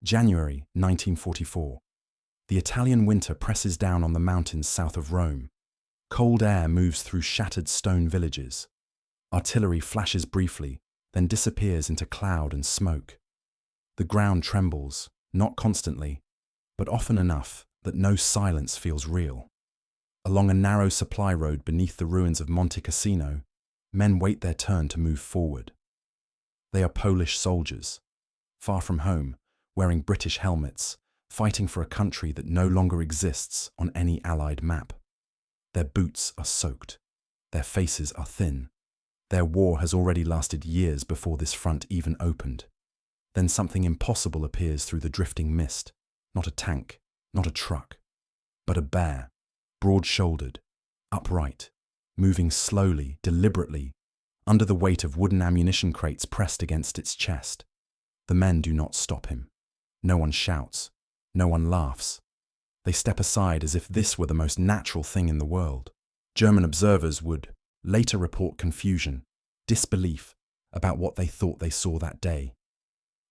January 1944. The Italian winter presses down on the mountains south of Rome. Cold air moves through shattered stone villages. Artillery flashes briefly, then disappears into cloud and smoke. The ground trembles, not constantly, but often enough that no silence feels real. Along a narrow supply road beneath the ruins of Monte Cassino, men wait their turn to move forward. They are Polish soldiers, far from home, wearing British helmets, fighting for a country that no longer exists on any Allied map. Their boots are soaked. Their faces are thin. Their war has already lasted years before this front even opened. Then something impossible appears through the drifting mist. Not a tank, not a truck, but a bear, broad-shouldered, upright, moving slowly, deliberately, under the weight of wooden ammunition crates pressed against its chest. The men do not stop him. No one shouts. No one laughs. They step aside as if this were the most natural thing in the world. German observers would later report confusion, disbelief about what they thought they saw that day.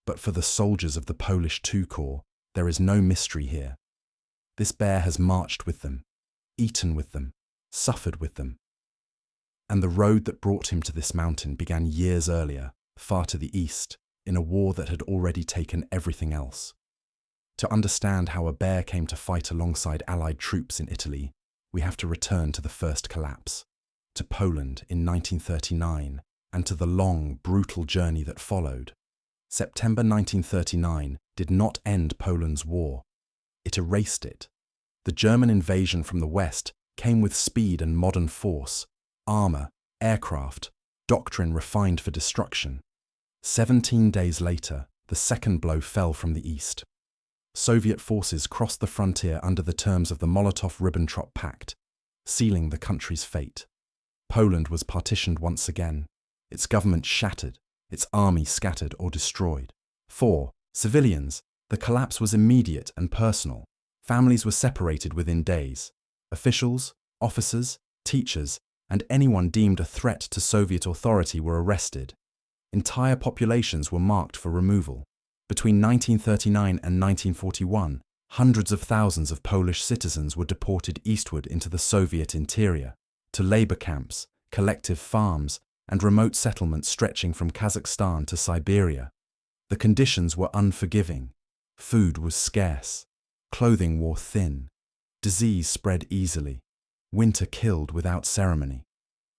But for the soldiers of the Polish II Corps, there is no mystery here. This bear has marched with them, eaten with them, suffered with them. And the road that brought him to this mountain began years earlier, far to the east, in a war that had already taken everything else. To understand how a bear came to fight alongside Allied troops in Italy, we have to return to the first collapse, to Poland in 1939, and to the long, brutal journey that followed. September 1939 did not end Poland's war. It erased it. The German invasion from the west came with speed and modern force, armor, aircraft, doctrine refined for destruction. 17 days later, the second blow fell from the east. Soviet forces crossed the frontier under the terms of the Molotov-Ribbentrop Pact, sealing the country's fate. Poland was partitioned once again, its government shattered, its army scattered or destroyed. For civilians, the collapse was immediate and personal. Families were separated within days. Officials, officers, teachers, and anyone deemed a threat to Soviet authority were arrested. Entire populations were marked for removal. Between 1939 and 1941, hundreds of thousands of Polish citizens were deported eastward into the Soviet interior, to labor camps, collective farms, and remote settlements stretching from Kazakhstan to Siberia. The conditions were unforgiving. Food was scarce. Clothing wore thin. Disease spread easily. Winter killed without ceremony.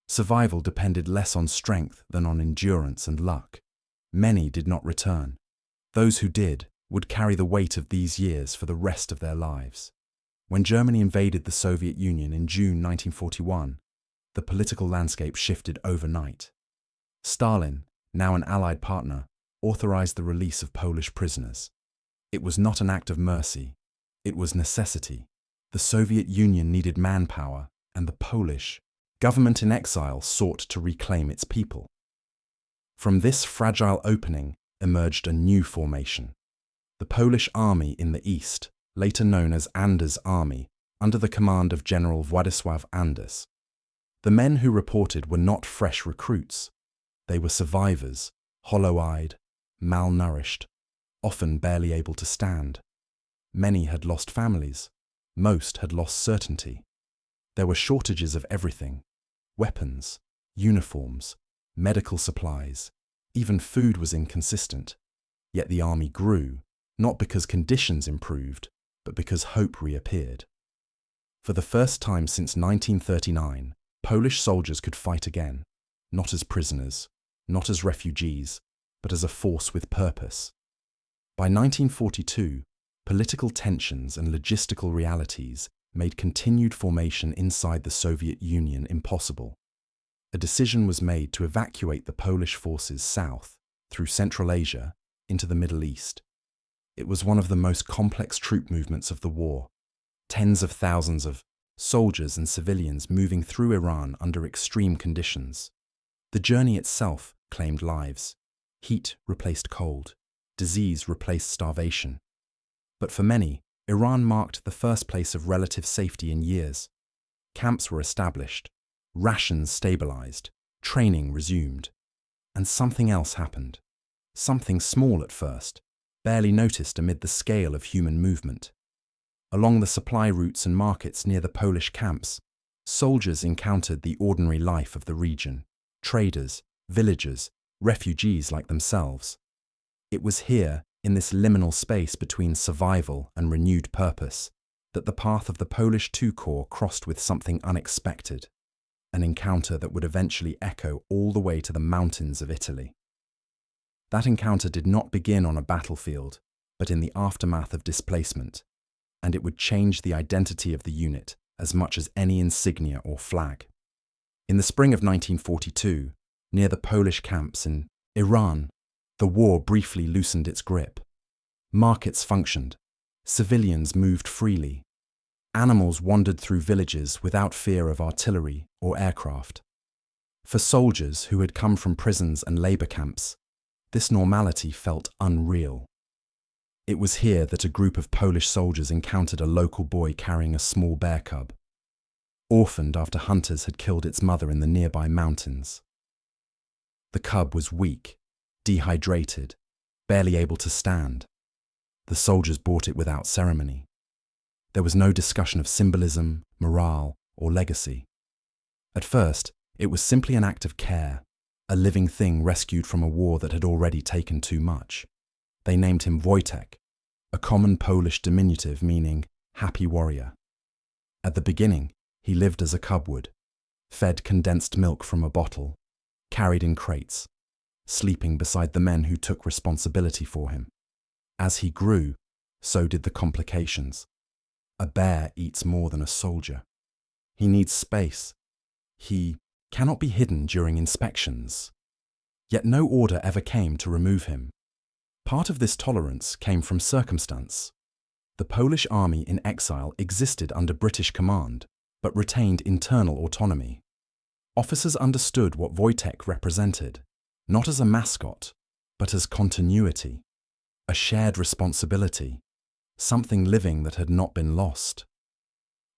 Survival depended less on strength than on endurance and luck. Many did not return. Those who did would carry the weight of these years for the rest of their lives. When Germany invaded the Soviet Union in June 1941, the political landscape shifted overnight. Stalin, now an Allied partner, authorized the release of Polish prisoners. It was not an act of mercy. It was necessity. The Soviet Union needed manpower, and the Polish government in exile sought to reclaim its people. From this fragile opening emerged a new formation. The Polish army in the east, later known as Anders' army, under the command of General Władysław Anders. The men who reported were not fresh recruits. They were survivors, hollow-eyed, malnourished, often barely able to stand. Many had lost families. Most had lost certainty. There were shortages of everything: weapons, uniforms, medical supplies. Even food was inconsistent. Yet the army grew, not because conditions improved, but because hope reappeared. For the first time since 1939, Polish soldiers could fight again, not as prisoners, not as refugees, but as a force with purpose. By 1942, political tensions and logistical realities made continued formation inside the Soviet Union impossible. A decision was made to evacuate the Polish forces south, through Central Asia, into the Middle East. It was one of the most complex troop movements of the war. Tens of thousands of soldiers and civilians moving through Iran under extreme conditions. The journey itself claimed lives. Heat replaced cold. Disease replaced starvation. But for many, Iran marked the first place of relative safety in years. Camps were established. Rations stabilized, training resumed. And something else happened. Something small at first, barely noticed amid the scale of human movement. Along the supply routes and markets near the Polish camps, soldiers encountered the ordinary life of the region, traders, villagers, refugees like themselves. It was here, in this liminal space between survival and renewed purpose, that the path of the Polish II Corps crossed with something unexpected, an encounter that would eventually echo all the way to the mountains of Italy. That encounter did not begin on a battlefield, but in the aftermath of displacement, and it would change the identity of the unit as much as any insignia or flag. In the spring of 1942, near the Polish camps in Iran, the war briefly loosened its grip. Markets functioned, civilians moved freely, animals wandered through villages without fear of artillery or aircraft. For soldiers who had come from prisons and labor camps, this normality felt unreal. It was here that a group of Polish soldiers encountered a local boy carrying a small bear cub, orphaned after hunters had killed its mother in the nearby mountains. The cub was weak, dehydrated, barely able to stand. The soldiers brought it without ceremony. There was no discussion of symbolism, morale, or legacy. At first, it was simply an act of care, a living thing rescued from a war that had already taken too much. They named him Wojtek, a common Polish diminutive meaning happy warrior. At the beginning, he lived as a cub would, fed condensed milk from a bottle, carried in crates, sleeping beside the men who took responsibility for him. As he grew, so did the complications. A bear eats more than a soldier. He needs space. He cannot be hidden during inspections. Yet no order ever came to remove him. Part of this tolerance came from circumstance. The Polish army in exile existed under British command, but retained internal autonomy. Officers understood what Wojtek represented, not as a mascot, but as continuity, a shared responsibility, something living that had not been lost.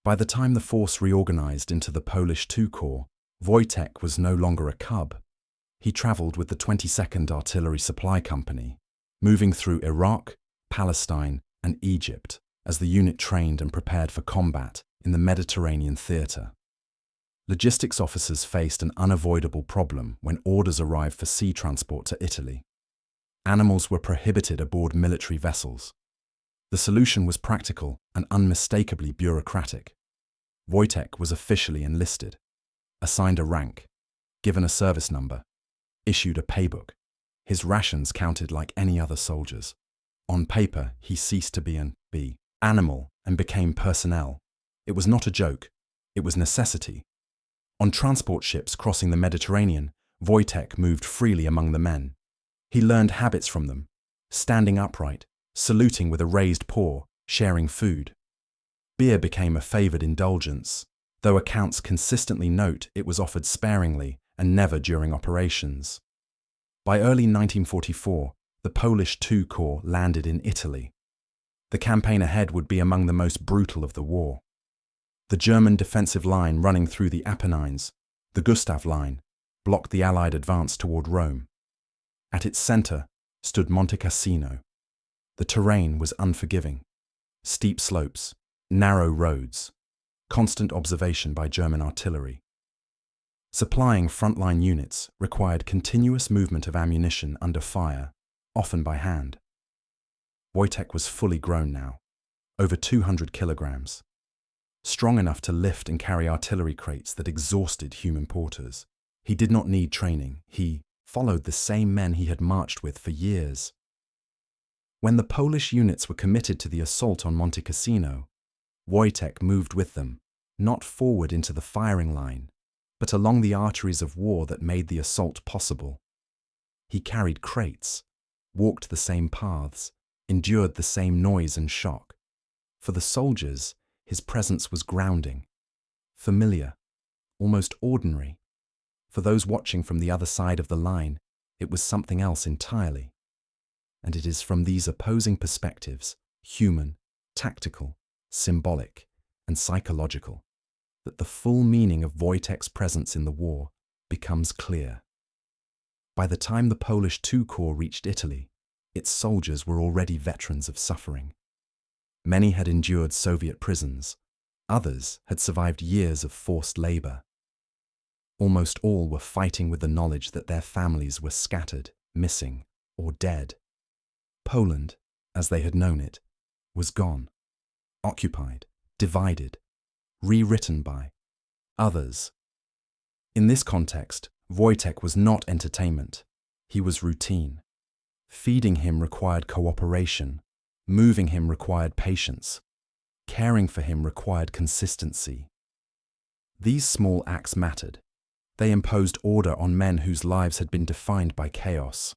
By the time the force reorganized into the Polish II Corps, Wojtek was no longer a cub. He traveled with the 22nd Artillery Supply Company, moving through Iraq, Palestine, and Egypt as the unit trained and prepared for combat in the Mediterranean theater. Logistics officers faced an unavoidable problem when orders arrived for sea transport to Italy. Animals were prohibited aboard military vessels. The solution was practical and unmistakably bureaucratic. Wojtek was officially enlisted, assigned a rank, given a service number, issued a paybook. His rations counted like any other soldiers. On paper, he ceased to be an animal and became personnel. It was not a joke, it was necessity. On transport ships crossing the Mediterranean, Wojtek moved freely among the men. He learned habits from them, standing upright, saluting with a raised paw, sharing food. Beer became a favoured indulgence, though accounts consistently note it was offered sparingly and never during operations. By early 1944, the Polish II Corps landed in Italy. The campaign ahead would be among the most brutal of the war. The German defensive line running through the Apennines, the Gustav Line, blocked the Allied advance toward Rome. At its centre stood Monte Cassino. The terrain was unforgiving. Steep slopes, narrow roads, constant observation by German artillery. Supplying frontline units required continuous movement of ammunition under fire, often by hand. Wojtek was fully grown now, over 200 kilograms, strong enough to lift and carry artillery crates that exhausted human porters. He did not need training. He followed the same men he had marched with for years. When the Polish units were committed to the assault on Monte Cassino, Wojtek moved with them, not forward into the firing line, but along the arteries of war that made the assault possible. He carried crates, walked the same paths, endured the same noise and shock. For the soldiers, his presence was grounding, familiar, almost ordinary. For those watching from the other side of the line, it was something else entirely. And it is from these opposing perspectives, human, tactical, symbolic, and psychological, that the full meaning of Wojtek's presence in the war becomes clear. By the time the Polish II Corps reached Italy, Its soldiers were already veterans of suffering. Many had endured Soviet prisons. Others had survived years of forced labor. Almost all were fighting with the knowledge that their families were scattered, missing, or dead. Poland, as they had known it, was gone, occupied, divided, rewritten by others. In this context, Wojtek was not entertainment. He was routine. Feeding him required cooperation. Moving him required patience. Caring for him required consistency. These small acts mattered. They imposed order on men whose lives had been defined by chaos.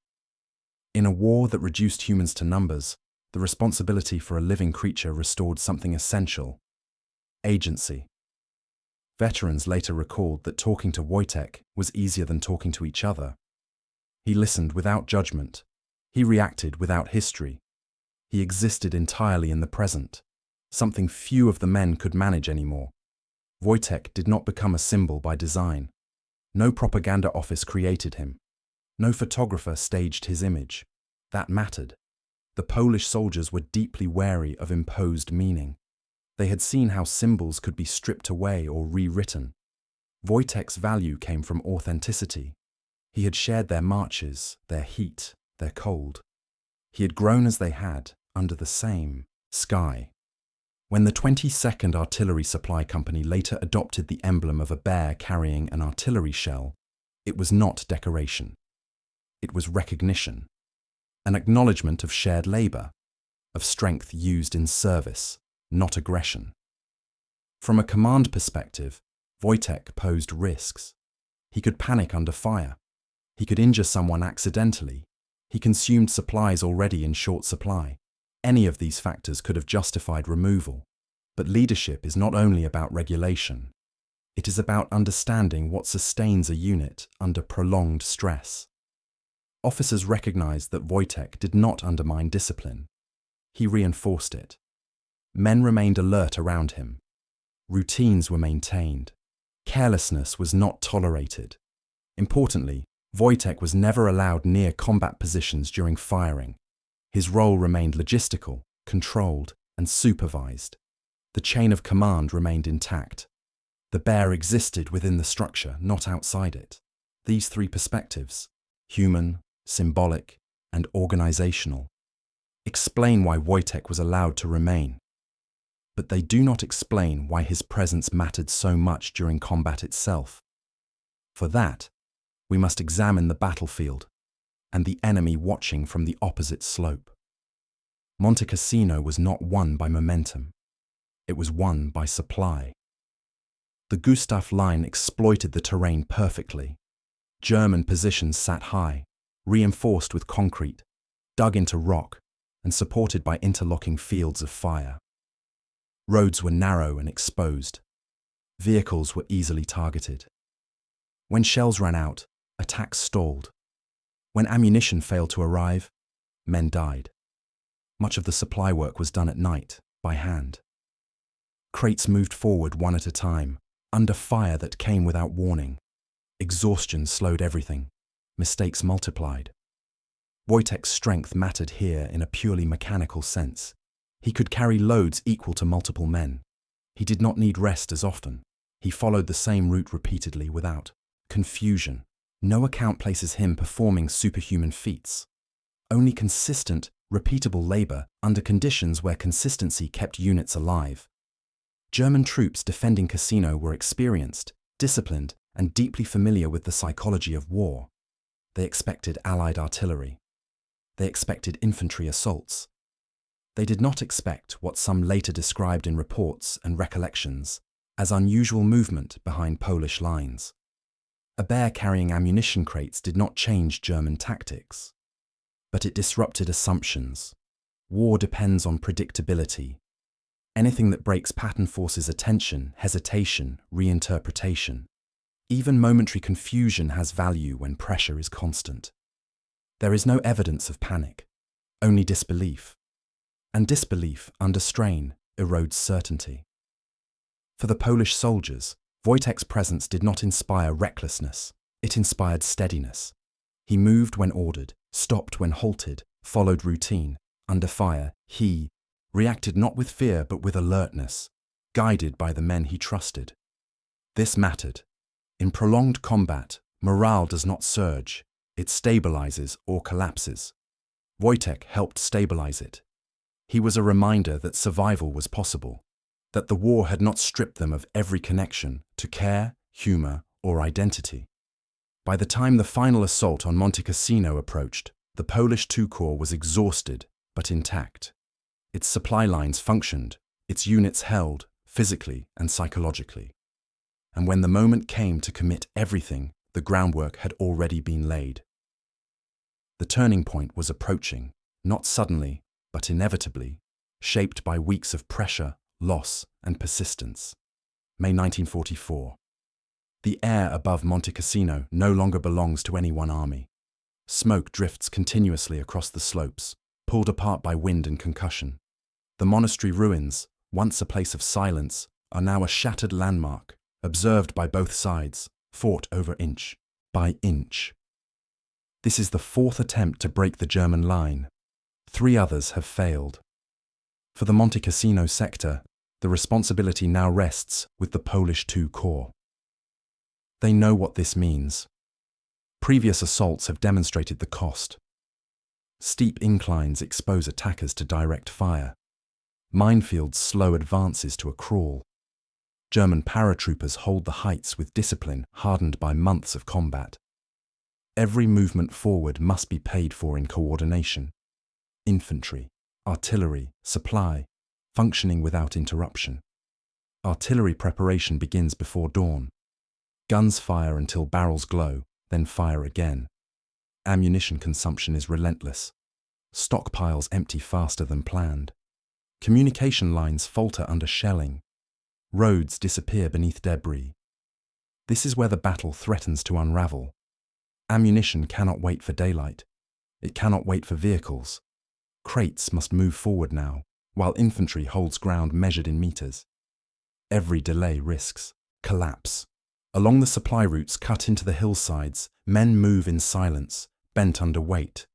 In a war that reduced humans to numbers, the responsibility for a living creature restored something essential: agency. Veterans later recalled that talking to Wojtek was easier than talking to each other. He listened without judgment. He reacted without history. He existed entirely in the present, something few of the men could manage anymore. Wojtek did not become a symbol by design. No propaganda office created him. No photographer staged his image. That mattered. The Polish soldiers were deeply wary of imposed meaning. They had seen how symbols could be stripped away or rewritten. Wojtek's value came from authenticity. He had shared their marches, their heat, their cold. He had grown as they had, under the same sky. When the 22nd Artillery Supply Company later adopted the emblem of a bear carrying an artillery shell, it was not decoration. It was recognition, an acknowledgement of shared labor, of strength used in service, not aggression. From a command perspective, Wojtek posed risks. He could panic under fire. He could injure someone accidentally. He consumed supplies already in short supply. Any of these factors could have justified removal. But leadership is not only about regulation. It is about understanding what sustains a unit under prolonged stress. Officers recognized that Wojtek did not undermine discipline. He reinforced it. Men remained alert around him. Routines were maintained. Carelessness was not tolerated. Importantly, Wojtek was never allowed near combat positions during firing. His role remained logistical, controlled, and supervised. The chain of command remained intact. The bear existed within the structure, not outside it. These three perspectives, human, symbolic, and organizational, explain why Wojtek was allowed to remain. But they do not explain why his presence mattered so much during combat itself. For that, we must examine the battlefield and the enemy watching from the opposite slope. Monte Cassino was not won by momentum. It was won by supply. The Gustav Line exploited the terrain perfectly. German positions sat high, reinforced with concrete, dug into rock, and supported by interlocking fields of fire. Roads were narrow and exposed. Vehicles were easily targeted. When shells ran out, attacks stalled. When ammunition failed to arrive, men died. Much of the supply work was done at night, by hand. Crates moved forward one at a time, under fire that came without warning. Exhaustion slowed everything. Mistakes multiplied. Wojtek's strength mattered here in a purely mechanical sense. He could carry loads equal to multiple men. He did not need rest as often. He followed the same route repeatedly without confusion. No account places him performing superhuman feats. Only consistent, repeatable labor under conditions where consistency kept units alive. German troops defending Cassino were experienced, disciplined, and deeply familiar with the psychology of war. They expected Allied artillery. They expected infantry assaults. They did not expect what some later described in reports and recollections as unusual movement behind Polish lines. A bear carrying ammunition crates did not change German tactics, but it disrupted assumptions. War depends on predictability. Anything that breaks pattern forces attention, hesitation, reinterpretation. Even momentary confusion has value when pressure is constant. There is no evidence of panic, only disbelief. And disbelief, under strain, erodes certainty. For the Polish soldiers, Wojtek's presence did not inspire recklessness, it inspired steadiness. He moved when ordered, stopped when halted, followed routine. Under fire, he reacted not with fear but with alertness, guided by the men he trusted. This mattered. In prolonged combat, morale does not surge, it stabilizes or collapses. Wojtek helped stabilize it. He was a reminder that survival was possible, that the war had not stripped them of every connection to care, humor, or identity. By the time the final assault on Monte Cassino approached, the Polish II Corps was exhausted but intact. Its supply lines functioned, its units held, physically and psychologically. And when the moment came to commit everything, the groundwork had already been laid. The turning point was approaching, not suddenly, but inevitably, shaped by weeks of pressure, loss, and persistence. May 1944. The air above Monte Cassino no longer belongs to any one army. Smoke drifts continuously across the slopes, pulled apart by wind and concussion. The monastery ruins, once a place of silence, are now a shattered landmark, observed by both sides, fought over inch by inch. This is the fourth attempt to break the German line. 3 others have failed. For the Monte Cassino sector, the responsibility now rests with the Polish II Corps. They know what this means. Previous assaults have demonstrated the cost. Steep inclines expose attackers to direct fire. Minefields slow advances to a crawl. German paratroopers hold the heights with discipline hardened by months of combat. Every movement forward must be paid for in coordination. Infantry, artillery, supply, functioning without interruption. Artillery preparation begins before dawn. Guns fire until barrels glow, then fire again. Ammunition consumption is relentless. Stockpiles empty faster than planned. Communication lines falter under shelling. Roads disappear beneath debris. This is where the battle threatens to unravel. Ammunition cannot wait for daylight. It cannot wait for vehicles. Crates must move forward now, while infantry holds ground measured in meters. Every delay risks collapse. Along the supply routes cut into the hillsides, men move in silence, bent under weight.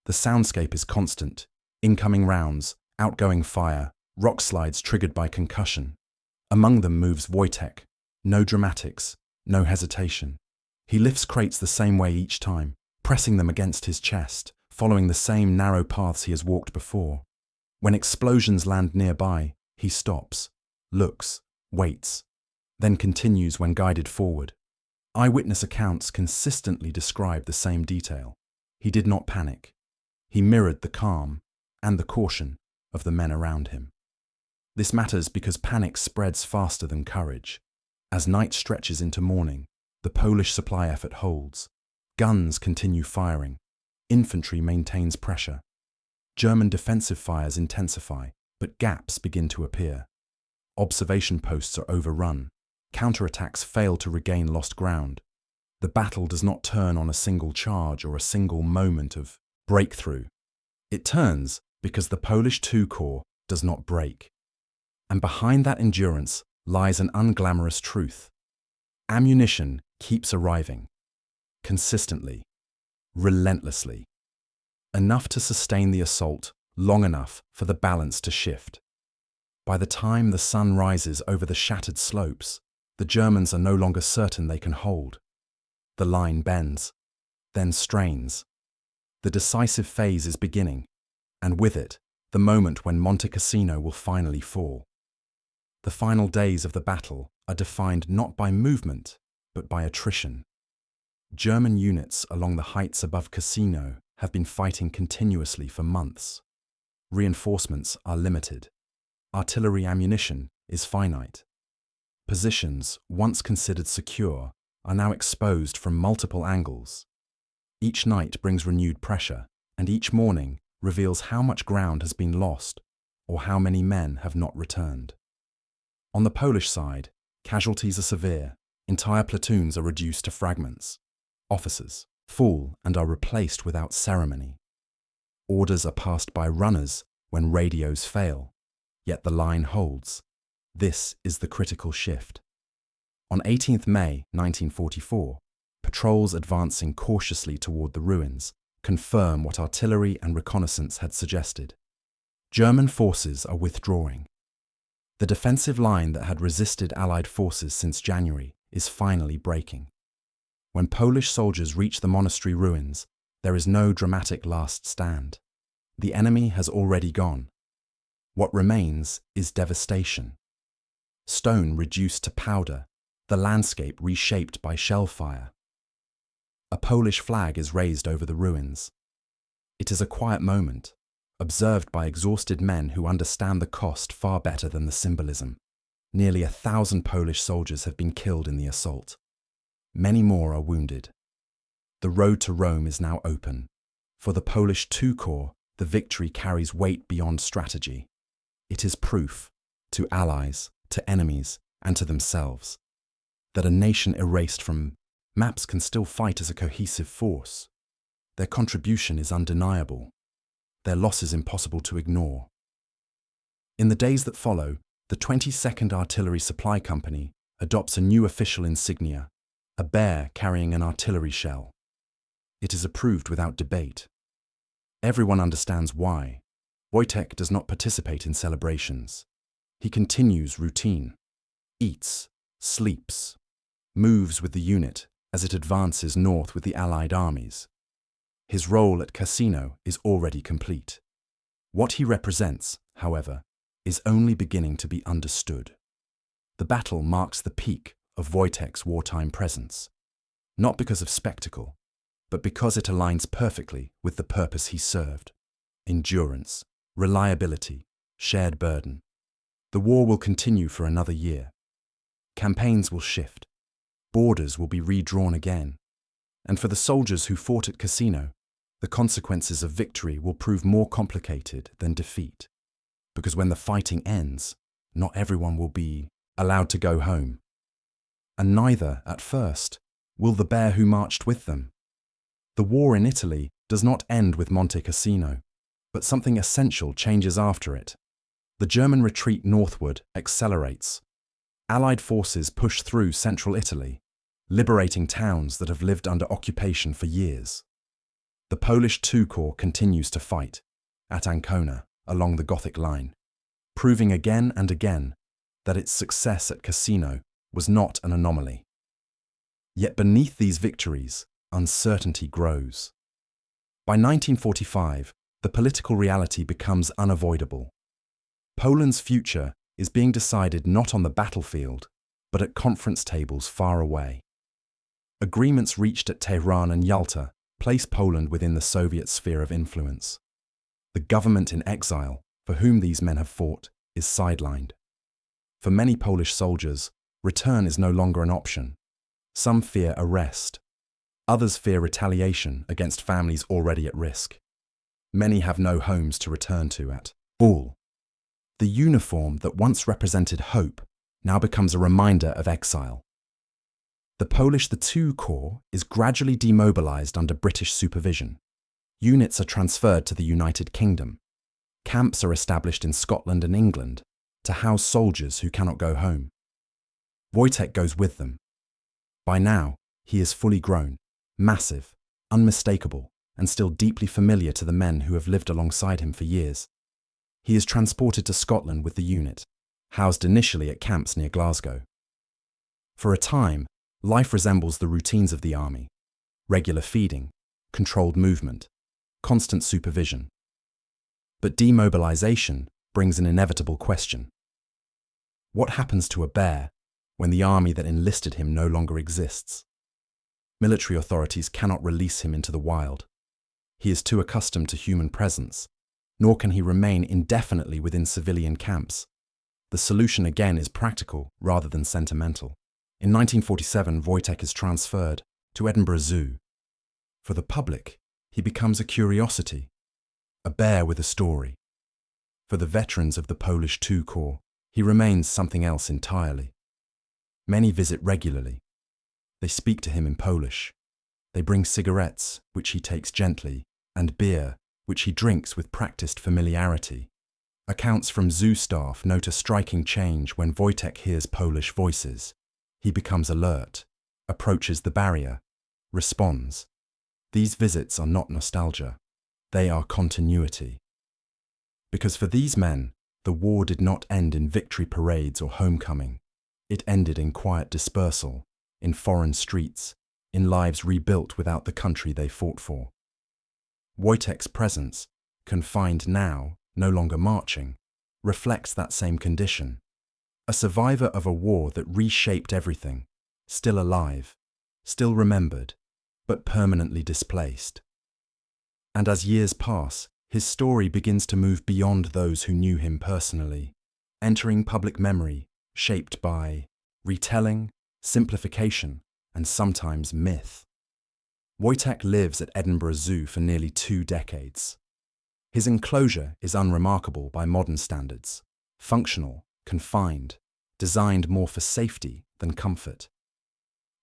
The soundscape is constant. Incoming rounds, outgoing fire, rock slides triggered by concussion. Among them moves Wojtek. No dramatics, no hesitation. He lifts crates the same way each time, pressing them against his chest, following the same narrow paths he has walked before. When explosions land nearby, he stops, looks, waits, then continues when guided forward. Eyewitness accounts consistently describe the same detail. He did not panic. He mirrored the calm and the caution of the men around him. This matters because panic spreads faster than courage. As night stretches into morning, the Polish supply effort holds. Guns continue firing. Infantry maintains pressure. German defensive fires intensify, but gaps begin to appear. Observation posts are overrun. Counterattacks fail to regain lost ground. The battle does not turn on a single charge or a single moment of breakthrough. It turns because the Polish II Corps does not break. And behind that endurance lies an unglamorous truth. Ammunition keeps arriving. Consistently. Relentlessly. Enough to sustain the assault, long enough for the balance to shift. By the time the sun rises over the shattered slopes, the Germans are no longer certain they can hold. The line bends, then strains. The decisive phase is beginning, and with it, the moment when Monte Cassino will finally fall. The final days of the battle are defined not by movement, but by attrition. German units along the heights above Cassino have been fighting continuously for months. Reinforcements are limited. Artillery ammunition is finite. Positions, once considered secure, are now exposed from multiple angles. Each night brings renewed pressure, and each morning reveals how much ground has been lost or how many men have not returned. On the Polish side, casualties are severe. Entire platoons are reduced to fragments. Officers fall and are replaced without ceremony. Orders are passed by runners when radios fail, yet the line holds. This is the critical shift. On 18th May 1944, patrols advancing cautiously toward the ruins confirm what artillery and reconnaissance had suggested. German forces are withdrawing. The defensive line that had resisted Allied forces since January is finally breaking. When Polish soldiers reach the monastery ruins, there is no dramatic last stand. The enemy has already gone. What remains is devastation. Stone reduced to powder, the landscape reshaped by shell fire. A Polish flag is raised over the ruins. It is a quiet moment, observed by exhausted men who understand the cost far better than the symbolism. Nearly 1,000 Polish soldiers have been killed in the assault. Many more are wounded. The road to Rome is now open. For the Polish II Corps, the victory carries weight beyond strategy. It is proof, to allies, to enemies, and to themselves, that a nation erased from maps can still fight as a cohesive force. Their contribution is undeniable. Their loss is impossible to ignore. In the days that follow, the 22nd Artillery Supply Company adopts a new official insignia, a bear carrying an artillery shell. It is approved without debate. Everyone understands why. Wojtek does not participate in celebrations. He continues routine, eats, sleeps, moves with the unit as it advances north with the Allied armies. His role at Cassino is already complete. What he represents, however, is only beginning to be understood. The battle marks the peak of Wojtek's wartime presence, not because of spectacle, but because it aligns perfectly with the purpose he served: endurance, reliability, shared burden. The war will continue for another year. Campaigns will shift. Borders will be redrawn again. And for the soldiers who fought at Cassino, the consequences of victory will prove more complicated than defeat. Because when the fighting ends, not everyone will be allowed to go home. And neither, at first, will the bear who marched with them. The war in Italy does not end with Monte Cassino, but something essential changes after it. The German retreat northward accelerates. Allied forces push through central Italy, liberating towns that have lived under occupation for years. The Polish II Corps continues to fight, at Ancona, along the Gothic line, proving again and again that its success at Cassino was not an anomaly. Yet beneath these victories, uncertainty grows. By 1945, the political reality becomes unavoidable. Poland's future is being decided not on the battlefield, but at conference tables far away. Agreements reached at Tehran and Yalta place Poland within the Soviet sphere of influence. The government in exile, for whom these men have fought, is sidelined. For many Polish soldiers, return is no longer an option. Some fear arrest. Others fear retaliation against families already at risk. Many have no homes to return to at all. The uniform that once represented hope now becomes a reminder of exile. The Polish II Corps is gradually demobilized under British supervision. Units are transferred to the United Kingdom. Camps are established in Scotland and England to house soldiers who cannot go home. Wojtek goes with them. By now, he is fully grown, massive, unmistakable, and still deeply familiar to the men who have lived alongside him for years. He is transported to Scotland with the unit, housed initially at camps near Glasgow. For a time, life resembles the routines of the army: regular feeding, controlled movement, constant supervision. But demobilization brings an inevitable question. What happens to a bear when the army that enlisted him no longer exists? Military authorities cannot release him into the wild. He is too accustomed to human presence, nor can he remain indefinitely within civilian camps. The solution again is practical rather than sentimental. In 1947, Wojtek is transferred to Edinburgh Zoo. For the public, he becomes a curiosity, a bear with a story. For the veterans of the Polish II Corps, he remains something else entirely. Many visit regularly. They speak to him in Polish. They bring cigarettes, which he takes gently, and beer, which he drinks with practiced familiarity. Accounts from zoo staff note a striking change when Wojtek hears Polish voices. He becomes alert, approaches the barrier, responds. These visits are not nostalgia, they are continuity. Because for these men, the war did not end in victory parades or homecoming. It ended in quiet dispersal, in foreign streets, in lives rebuilt without the country they fought for. Wojtek's presence, confined now, no longer marching, reflects that same condition. A survivor of a war that reshaped everything, still alive, still remembered, but permanently displaced. And as years pass, his story begins to move beyond those who knew him personally, entering public memory, shaped by retelling, simplification, and sometimes myth. Wojtek lives at Edinburgh Zoo for nearly 2 decades. His enclosure is unremarkable by modern standards, functional, confined, designed more for safety than comfort.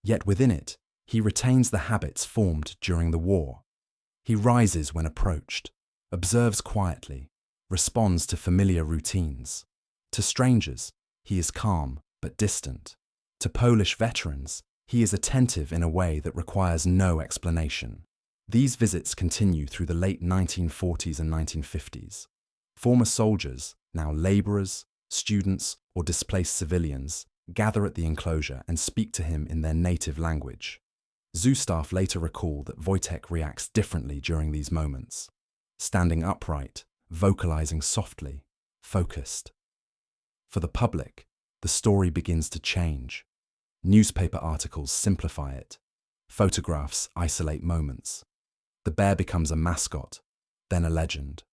Yet within it, he retains the habits formed during the war. He rises when approached, observes quietly, responds to familiar routines. To strangers, he is calm but distant. To Polish veterans, he is attentive in a way that requires no explanation. These visits continue through the late 1940s and 1950s. Former soldiers, now labourers, students, or displaced civilians, gather at the enclosure and speak to him in their native language. Zoo staff later recall that Wojtek reacts differently during these moments, standing upright, vocalizing softly, focused. For the public, the story begins to change. Newspaper articles simplify it. Photographs isolate moments. The bear becomes a mascot, then a legend.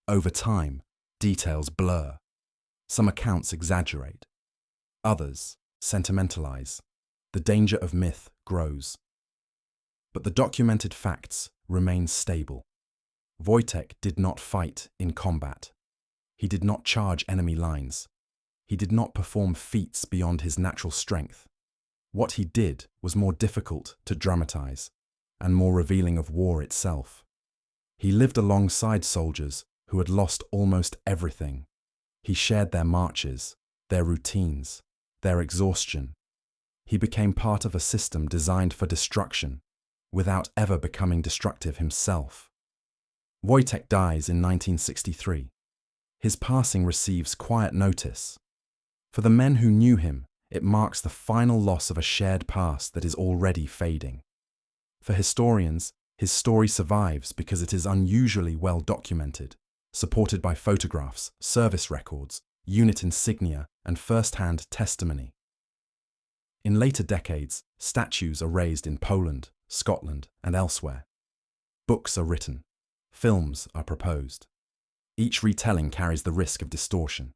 Over time, details blur. Some accounts exaggerate. Others sentimentalize. The danger of myth grows. But the documented facts remain stable. Wojtek did not fight in combat. He did not charge enemy lines. He did not perform feats beyond his natural strength. What he did was more difficult to dramatize and more revealing of war itself. He lived alongside soldiers who had lost almost everything. He shared their marches, their routines, their exhaustion. He became part of a system designed for destruction, without ever becoming destructive himself. Wojtek dies in 1963. His passing receives quiet notice. For the men who knew him, it marks the final loss of a shared past that is already fading. For historians, his story survives because it is unusually well documented, supported by photographs, service records, unit insignia, and first-hand testimony. In later decades, statues are raised in Poland, Scotland, and elsewhere. Books are written. Films are proposed. Each retelling carries the risk of distortion.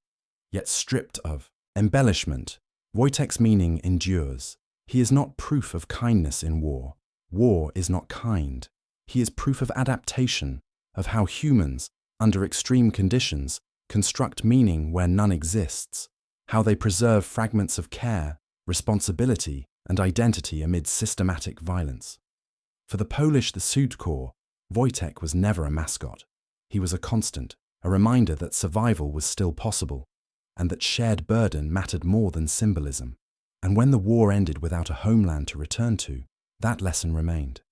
Yet stripped of embellishment, Wojtek's meaning endures. He is not proof of kindness in war. War is not kind. He is proof of adaptation, of how humans, under extreme conditions, construct meaning where none exists, how they preserve fragments of care, responsibility, and identity amid systematic violence. For the Polish Sud Corps, Wojtek was never a mascot. He was a constant, a reminder that survival was still possible, and that shared burden mattered more than symbolism. And when the war ended without a homeland to return to, that lesson remained.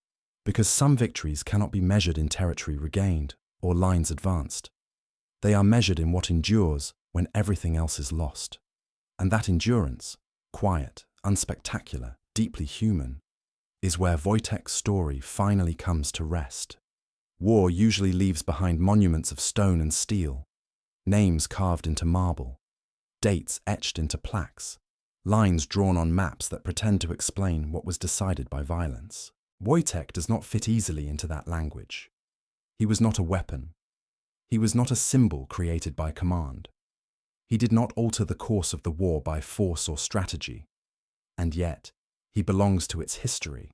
Because some victories cannot be measured in territory regained or lines advanced. They are measured in what endures when everything else is lost. And that endurance, quiet, unspectacular, deeply human, is where Wojtek's story finally comes to rest. War usually leaves behind monuments of stone and steel, names carved into marble, dates etched into plaques, lines drawn on maps that pretend to explain what was decided by violence. Wojtek does not fit easily into that language. He was not a weapon. He was not a symbol created by command. He did not alter the course of the war by force or strategy. And yet, he belongs to its history.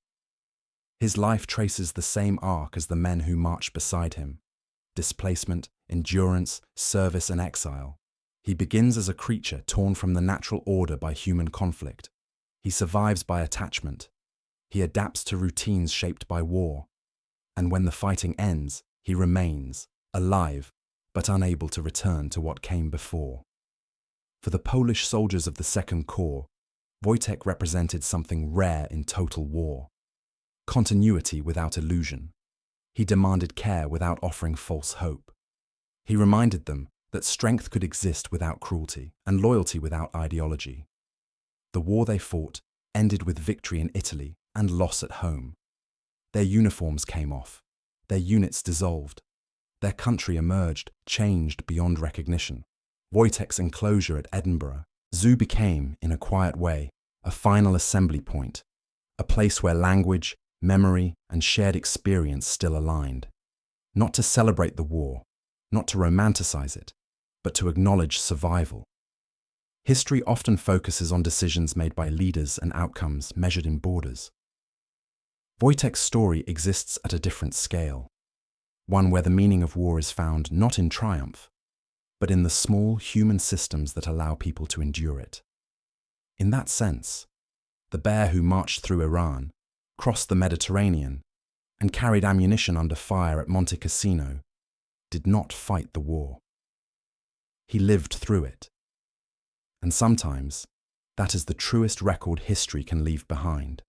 His life traces the same arc as the men who marched beside him: displacement, endurance, service, and exile. He begins as a creature torn from the natural order by human conflict. He survives by attachment. He adapts to routines shaped by war. And when the fighting ends, he remains, alive, but unable to return to what came before. For the Polish soldiers of the Second Corps, Wojtek represented something rare in total war. continuity without illusion. He demanded care without offering false hope. He reminded them that strength could exist without cruelty and loyalty without ideology. The war they fought ended with victory in Italy and loss at home. Their uniforms came off, their units dissolved, their country emerged, changed beyond recognition. Wojtek's enclosure at Edinburgh Zoo became, in a quiet way, a final assembly point, a place where language, memory, and shared experience still aligned. Not to celebrate the war, not to romanticize it, but to acknowledge survival. History often focuses on decisions made by leaders and outcomes measured in borders. Wojtek's story exists at a different scale, one where the meaning of war is found not in triumph, but in the small human systems that allow people to endure it. In that sense, the bear who marched through Iran, crossed the Mediterranean, and carried ammunition under fire at Monte Cassino did not fight the war. He lived through it. And sometimes, that is the truest record history can leave behind.